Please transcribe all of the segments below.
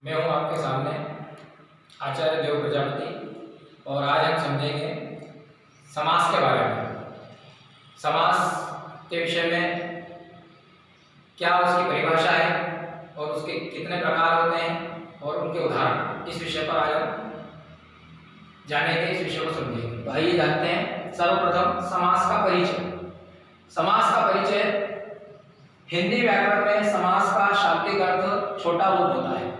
मैं हूं आपके सामने आचार्य देव प्रजापति और आज हम समझेंगे समास के बारे में। समास के विषय में क्या उसकी परिभाषा है और उसके कितने प्रकार होते हैं और उनके उदाहरण, इस विषय पर आज हम जानेंगे, इस विषय को समझेंगे। तो आइए जानते हैं सर्वप्रथम समास का परिचय। समास का परिचय, हिंदी व्याकरण में समास का शाब्दिक अर्थ छोटा रूप होता है,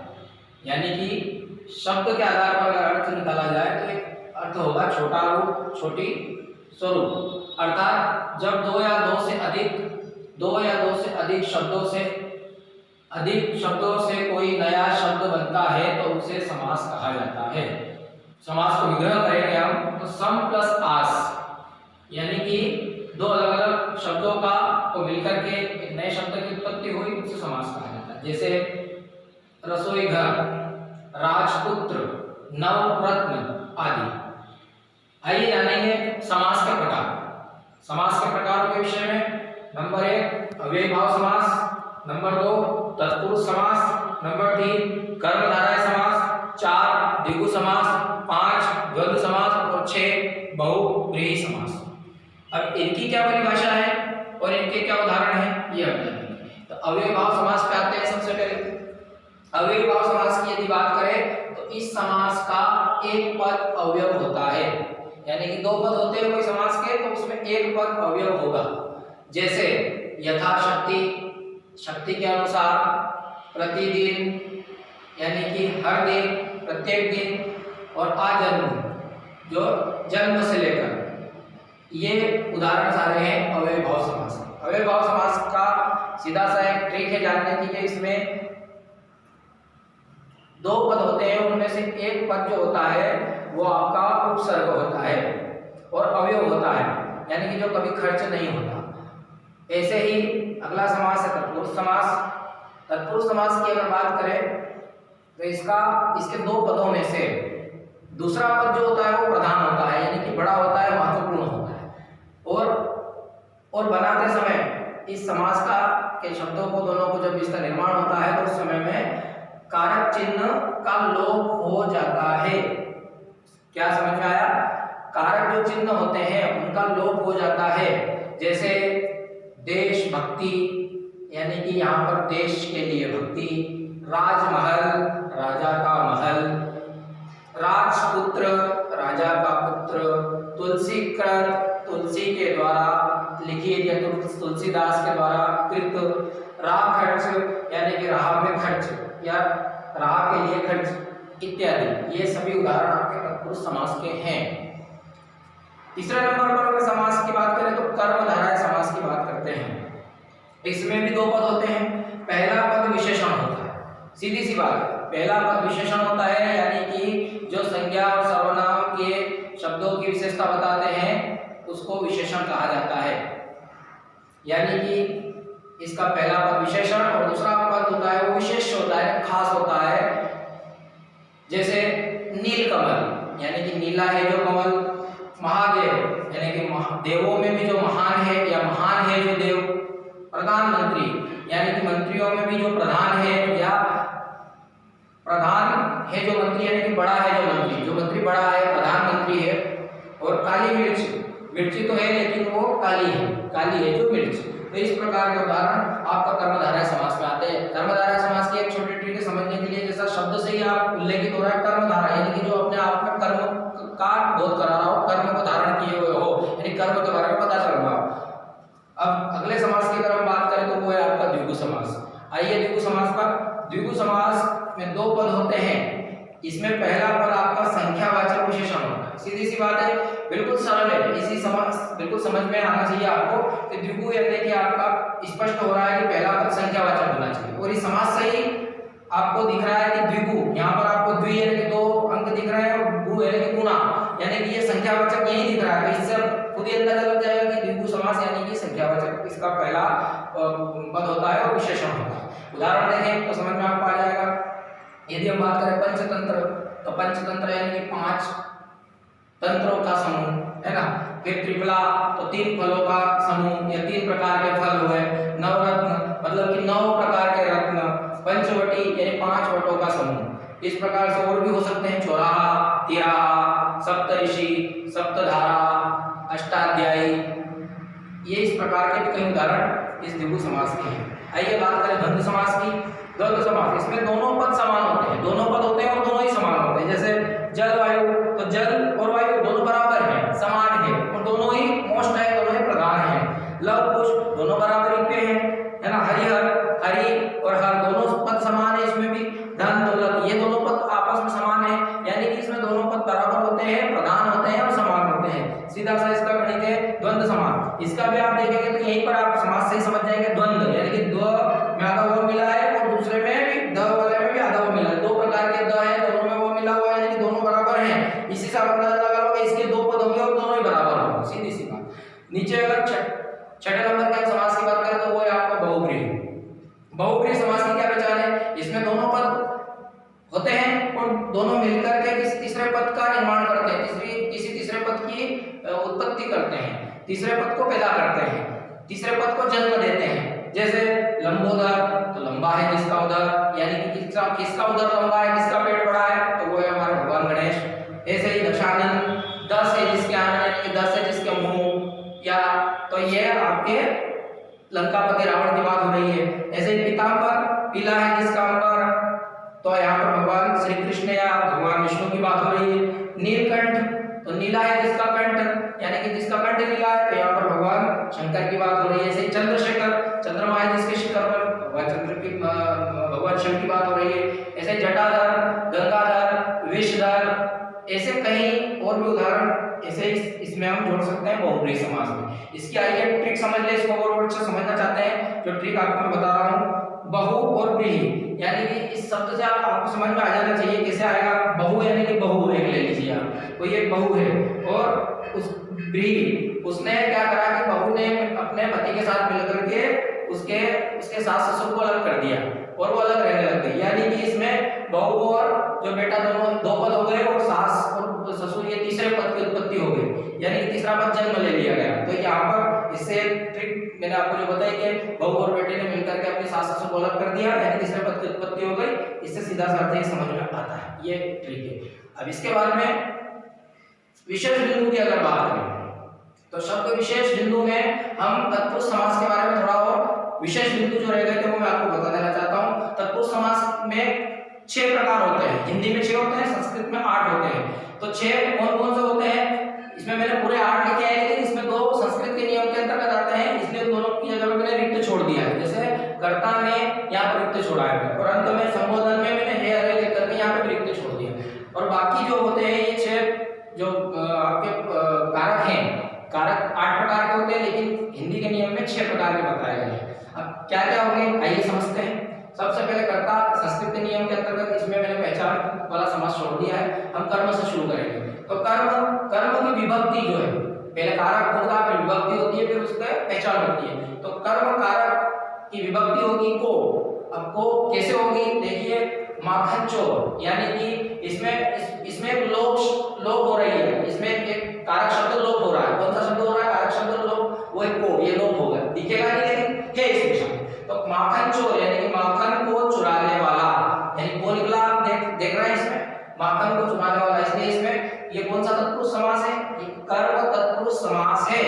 यानी कि शब्द के आधार पर अगर अर्थ निकाला जाए तो एक अर्थ होगा छोटा रूप, छोटी स्वरूप। अर्थात जब दो या दो से अधिक शब्दों से कोई नया शब्द बनता है तो उसे समास कहा जाता है। समास को विग्रह करेंगे हम तो सम प्लस आस, यानी कि दो अलग अलग शब्दों को मिलकर के एक नए शब्द की उत्पत्ति हुई, उसे समास कहा जाता है। जैसे रसोई घर, राजपुत्र, नवरत्न आदि। आइए जानेंगे समास के प्रकार। समास के प्रकारों के विषय में नंबर 1 अव्ययीभाव समास, नंबर 2 तत्पुरुष समास, नंबर 3 कर्मधारय समास, 4 द्विगु समास, 5 द्वंद्व समास और 6 बहुव्रीहि समास। अब इनकी क्या परिभाषा है और इनके क्या उदाहरण हैं, ये हम जानेंगे। तो अव्ययीभाव समास पे आते हैं। सबसे पहले अव्ययीभाव समास की यदि बात करें तो इस समास का एक पद अवयव होता है, यानी कि दो पद होते हैं कोई समास के तो उसमें एक पद अवयव होगा। जैसे यथाशक्ति, शक्ति के अनुसार, प्रतिदिन यानी कि हर दिन, प्रत्येक दिन, और आजन्म जो जन्म से लेकर, ये उदाहरण सारे हैं अव्ययीभाव समास। अव्ययीभाव समास का सीधा सा एक ट्रिक है जानने के लिए। इसमें दो पद होते हैं, उनमें से एक पद जो होता है वो आपका उपसर्ग होता है और अवयव होता है, यानी कि जो कभी खर्च नहीं होता। ऐसे ही अगला समास है तत्पुरुष समास। तत्पुरुष समास की अगर बात करें तो इसके दो पदों में से दूसरा पद जो होता है वो प्रधान होता है, यानी कि बड़ा होता है, महत्वपूर्ण होता है। और बनाते समय इस समास के शब्दों को, दोनों को जब इसका निर्माण होता है तो उस समय में कारक चिन्ह का लोप हो जाता है। क्या समझ में आया? कारक जो चिन्ह होते हैं उनका लोप हो जाता है। जैसे देशभक्ति, यानी कि यहाँ पर देश के लिए भक्ति, राजमहल, राजा का महल, राजपुत्र, राजा का पुत्र, तुलसीकृत, तुलसी के द्वारा लिखित या तुलसीदास के द्वारा कृत, राह खर्च यानी कि राह में खर्च या राह के लिए खर्च इत्यादि। ये सभी उदाहरण आपके तत्पुरुष समास के हैं। तीसरे नंबर पर अगर समास की बात करें तो कर्मधारय समास की बात करते हैं। इसमें भी दो पद होते हैं। पहला पद विशेषण होता है, सीधी सी बात है, पहला पद विशेषण होता है, यानी कि जो संज्ञा और सर्वनाम के शब्दों की विशेषता बताते हैं उसको विशेषण कहा जाता है। यानी कि इसका पहला पद विशेषण और दूसरा पद होता है वो विशेष होता है, खास होता है। जैसे नीलकमल, यानी कि नीला है जो कमल, महादेव यानी कि देवों में भी जो महान है या महान है जो देव, प्रधानमंत्री यानी कि मंत्रियों में भी जो प्रधान है या प्रधान है जो मंत्री, यानी कि बड़ा है जो मंत्री बड़ा है, प्रधानमंत्री है। और काली मिर्च, मिर्ची तो है लेकिन वो काली है जो मिर्च। तो इस प्रकार के उदाहरण आपका कर्मधारय समास में आते हैं। कर्मधारय समास की एक छोटी ट्रिक समझने के लिए, जैसा शब्द से ही आप उल्लेखित हो रहा है कर्मधारय, यानी कि जो अपने आप में कर्म का बोध करा रहा हो, कर्म को धारण किए हुए हो, यानी कर्म के बारे में पता चल रहा हो। अब अगले समास की अगर हम बात करें तो वो है आपका द्विगु समास। आइए द्विगु समास पर। द्विगु समास में दो पद होते हैं। इसमें पहला पद आपका संख्यावाचक विशेषण होता है। सीधी सी बात है, बिल्कुल सरल है, इसी समास बिल्कुल समझ में आना चाहिए आपको कि द्विगु यानी कि आपका स्पष्ट हो रहा है कि पहला पद संख्यावाचक होना चाहिए। और इस समास से ही आपको दिख रहा है कि द्विगु, यहाँ पर आपको द्वि यानी कि दो अंक दिख रहे हैं और गु यानी कि गुना, यानी कि ये संख्यावाचक यही दिख रहा है। तो इससे खुद ही अंदाजा लग जाएगा कि द्विगु समास यानी कि संख्यावाचक इसका पहला पद होता है और विशेषण होता है। उदाहरण देखें तो समझ में आपको आ जाएगा। यदि हम बात करें पंचतंत्र, तो पंचतंत्र यानी कि 5 तंत्रों का समूह है ना। फिर त्रिफला तो 3 फलों का समूह या 3 प्रकार के फल हुए। नवरत्न मतलब कि 9 प्रकार के रत्न। पंचवटी यानी 5 वटों का समूह। इस प्रकार से और भी हो सकते हैं, चौराहा, तिराहा, सप्तऋषि, सप्तधारा, अष्टाध्यायी। ये इस प्रकार के कई उदाहरण इस द्विगु समास के हैं। आइए बात करें द्वंद्व समास की। द्वंद्व समास, इसमें दोनों पद समान होते हैं, दोनों पद होते हैं और दोनों ही समान होते हैं। जैसे जल वायु, तो जल और वायु दोनों बराबर हैं, समान है और दोनों ही मोस्ट है, दोनों ही प्रधान है। लव कुश दोनों बराबर के हैं, है ना। हरिहर, हरि और हर दोनों पद समान है, इसमें भी धन दौलत ये दोनों पद आपस में समान है, यानी कि इसमें दोनों पद बराबर होते हैं, प्रधान होते हैं और समान होते हैं। सीधा सा इसका गणित है द्वंद्व समास। इसका भी आप देखेंगे तो यहीं पर आप समास से ही समझ जाएंगे। द्वंद्व यानी कि द्व में आधा वो मिला है और दूसरे में भी द वाले में भी आधा वो मिला है। दो प्रकार के द है, दोनों में वो मिला हुआ है, यानी कि दोनों बराबर हैं। इसी से आप अंदाजा लगा लो कि इसके दो पद होंगे और दोनों ही बराबर होंगे, सीधी सी बात। नीचे अगर छठे नंबर के समास की बात करें तो वो है आपका बहुब्रीहि। बहुब्रीहि समास की क्या पहचान है? इसमें दोनों पद होते हैं और दोनों मिलकर के किसी तीसरे पद का निर्माण करते हैं, किसी तीसरे पद की उत्पत्ति करते हैं, तीसरे पद को पैदा करते हैं, तीसरे पद को जन्म देते हैं। जैसे लंबोदर, तो लंबा है जिसका उदर, यानी कि किसका उदर लंबा है, किसका पेट बड़ा है, तो वो है हमारे भगवान गणेश। ऐसे ही दशानन, 10 है जिसके आनंद, यानी कि 10 है जिसके मुंह, या तो ये आपके लंकापति रावण की बात हो रही है। ऐसे ही पीतांबर, पीला है जिसका अंबर, तो यहाँ पर भगवान श्री कृष्ण या भगवान विष्णु की बात हो रही है। नीलकंठ, तो नीला है जिसका कंठ, यानी कि जिसका कंठ नीला है, तो यहाँ पर भगवान शंकर की बात हो रही है। ऐसे चंद्रशेखर, चंद्रमा है जिसके शिखर पर भगवान चंद्र की भगवान शिव की बात हो रही है। ऐसे जटाधर, गंगाधर, विषधर, ऐसे कई और भी उदाहरण ऐसे इसमें हम जोड़ सकते हैं बहुब्रीहि समास में। इसकी आइए ट्रिक समझ ले, इसको और अच्छे समझना चाहते हैं जो ट्रिक आपको मैं बता रहा हूँ। बहु और ब्रीहि, यानी कि इस शब्द से आपको समझ में आ जाना चाहिए कैसे आएगा। बहु यानी कि बहु एक ले लीजिए आप, कोई एक बहु है और उस ब्रीहि, उसने क्या करा कि बहू ने अपने पति के साथ मिलकर के उसके सास ससुर को अलग कर दिया और वो अलग रहने लग गई। यानी कि इसमें बहू और जो बेटा दोनों दो पद हो गए और सास और ससुर ये तीसरे पद की उत्पत्ति हो गई, यानी कि तीसरा पद जन्म ले लिया गया। तो यहाँ पर इससे ट्रिक मैंने आपको जो बताई कि बहू और बेटे ने मिलकर के अपने सास ससुर को अलग कर दिया, यानी तीसरे पद की उत्पत्ति हो गई। इससे सीधा सा अर्थ समझ में आता है, ये ट्रिक है। अब इसके बाद में विशेष बिंदु की अगर बात करें तो शब्द विशेष बिंदु में हम तत्पुरुष समास के बारे में थोड़ा और विशेष बिंदु जो रह गए थे वो मैं आपको बता देना चाहता हूँ। तत्पुरुष समास में 6 प्रकार होते हैं, हिंदी में 6 होते हैं, संस्कृत में 8 होते हैं। तो 6 कौन-कौन से होते हैं? इसमें मैंने पूरे 8 लिखे हैं, लेकिन इसमें 2 संस्कृत के नियम के अंतर्गत आते हैं, इसलिए दोनों की जगह पे मैंने रिक्त छोड़ दिया है। जैसे कर्ता में यहाँ पर रिक्त छोड़ा है और अंत में संबोधन में मैंने हे अरे लिख करके यहाँ पे रिक्त छोड़ दिया। और बाकी जो होते हैं ये 6 जो आपके कारक हैं, कारक 8 प्रकार के होते हैं, लेकिन हिंदी के नियम में 6 प्रकार के बताए गए हैं। अब क्या क्या होंगे आइए समझते हैं। सबसे पहले कर्ता, संस्कृत के नियम के अंतर्गत इसमें मैंने पहचान वाला समास छोड़ दिया है, हम कर्म से शुरू करेंगे। तो कर्म की विभक्ति जो है, पहले कारक होता है फिर विभक्ति होती है फिर उसका पहचान होती है। तो कर्म कारक की विभक्ति होगी को। अब को कैसे होगी देखिए, माखन चोर, यानी कि इसमें लोप हो रही है, इसमें एक कारक शब्द लोप हो रहा है। कौन सा शब्द हो रहा है? कारक शब्द लोप, वो एक को, ये लोप होगा, दिखेगा नहीं लेकिन है इसमें शब्द। तो माखन चोर यानी कि माखन को चुराने वाला, यानी को निकला, आप देख रहे हैं इसमें माखन को चुराने वाला, इसलिए इसमें ये कौन सा तत्पुरुष समास है? ये कर्म तत्पुरुष समास है।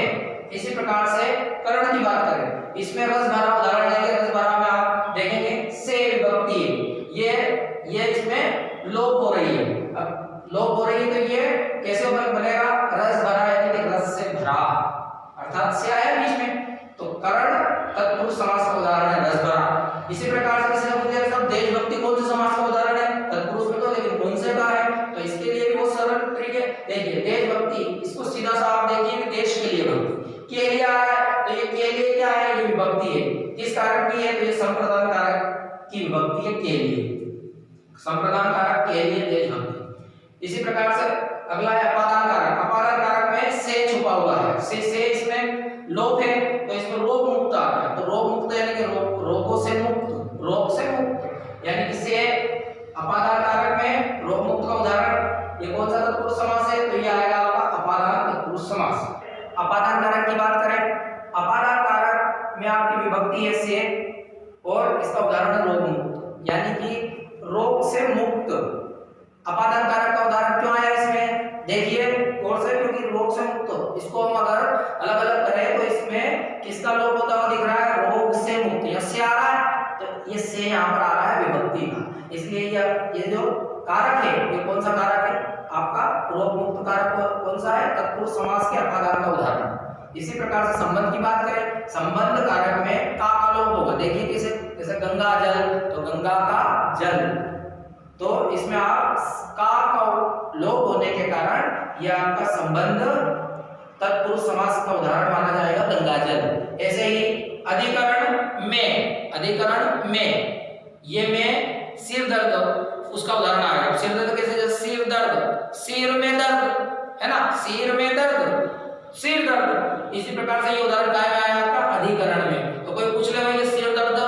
इसी प्रकार से कर्ण की बात करें, इसमें रस भरा उदाहरण लेंगे, रस भरा में आप देखेंगे से विभक्ति है, ये इसमें लोप हो रही है। अब लोप हो रही है तो ये कैसे बनेगा? रस भरा यानी कि रस से भरा, अर्थात से आया बीच में, तो कर्ण तत्पुरुष समास का उदाहरण है रस भरा। इसी प्रकार से किसी ने पूछा सब देशभक्ति कौन से समास का उदाहरण है? तत्पुरुष में तो, लेकिन कौन से का है? तो इसके लिए भी बहुत सरल ट्रिक है। देखिए देशभक्ति, इसको सीधा सा आप देखिए कि देश के लिए भक्ति के लिए आया है, तो ये के लिए क्या है? ये विभक्ति है। किस कारक की है? तो ये संप्रदान कारक की विभक्ति है, के लिए, संप्रदान कारक के लिए देशभक्ति। इसी प्रकार से अगला है अपादान कारक। अपादान कारक में से छुपा हुआ है, से इसमें लोप है तो इसमें रोग मुक्त आता है। तो रोग मुक्त यानी कि रोगों से मुक्त, रोग से मुक्त, यानी कि से अपादान कारक में रोग मुक्त का उदाहरण ये कौन सा तत्पुरुष समास है? तो ये आएगा आपका अपादान तत्पुरुष समास। अपादान कारक की बात करें, अपादान कारक में आपकी विभक्ति है से और इसका उदाहरण है रोग मुक्त, यानी कि रोग से मुक्त अपादान कारक का उदाहरण क्यों आया इसमें, देखिए गौर से, क्योंकि रोग से मुक्त, इसको हम अगर अलग अलग करें तो इसमें किसका लोप होता हुआ दिख रहा है, रोग से मुक्त, यस्य आ रहा है, तो ये से यहाँ पर आ रहा है विभक्ति का, इसलिए ये जो कारक है ये कौन सा कारक है, आपका रोग मुक्त कारक कौन सा है, तत्पुरुष समास के अपादान का उदाहरण। इसी प्रकार से संबंध की बात करें, संबंध कारक में का लोप होगा, देखिए किसे, जैसे गंगा जल, तो गंगा का जल, तो इसमें आप का लोप होने के कारण यह आपका संबंध तत्पुरुष समास का उदाहरण माना जाएगा गंगा जल। ऐसे ही अधिकरण में ये में सिर दर्द उसका उदाहरण आएगा। सिर दर्द कैसे, जैसे सिर दर्द, सिर में दर्द है ना, सिर में दर्द, सिर दर्द, इसी प्रकार से ये उदाहरण क्या आया आपका अधिकरण में। तो कोई पूछ ले भाई सिर दर्द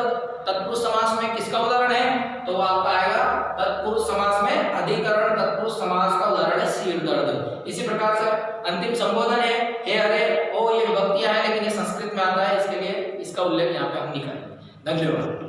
तत्पुरुष समास में किसका उदाहरण है, तो आपका आएगा तत्पुरुष समास में अधिकरण तत्पुरुष समास का उदाहरण है सिर दर्द। इसी प्रकार से अंतिम संबोधन है हे अरे ओ, ये विभक्तियां हैं लेकिन ये संस्कृत में आता है, इसके लिए इसका उल्लेख यहाँ पे हम नहीं करेंगे। धन्यवाद।